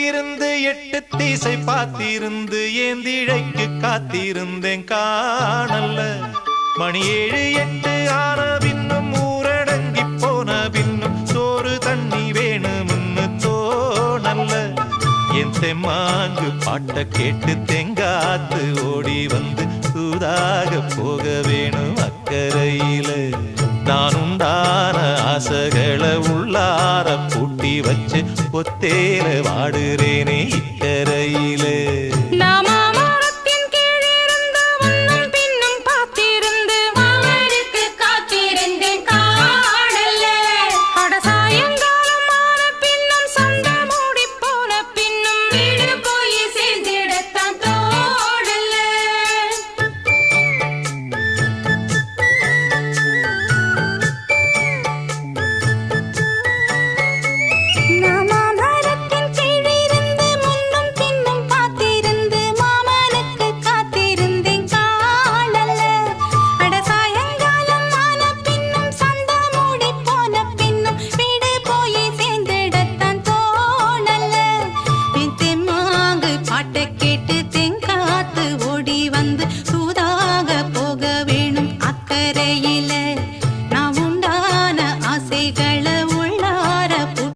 இருந்து 8 திசை பார்த்திருந்து ஏந்திழைக்கு காத்திருந்தேன் காணல்ல. மணி 7 8 ஆன பின்னும் ஊரடங்கி போன பின்னும் சோறு தண்ணி வேணும்னு தோணல்ல. என் தெம்மாங்கு பாட்ட கேட்டு தெங்காத்து ஓடி வந்து தூதாக போக வேணும் அக்கறையில. நான் உண்டான ஆசைகளை உள்ளார பூட்டி வச்சு ஒத்தேல வாடுறேனே இக்கரையில. கேட்டு தெங்காத்து ஓடி வந்து சூதாக போக வேணும் அக்கறையில.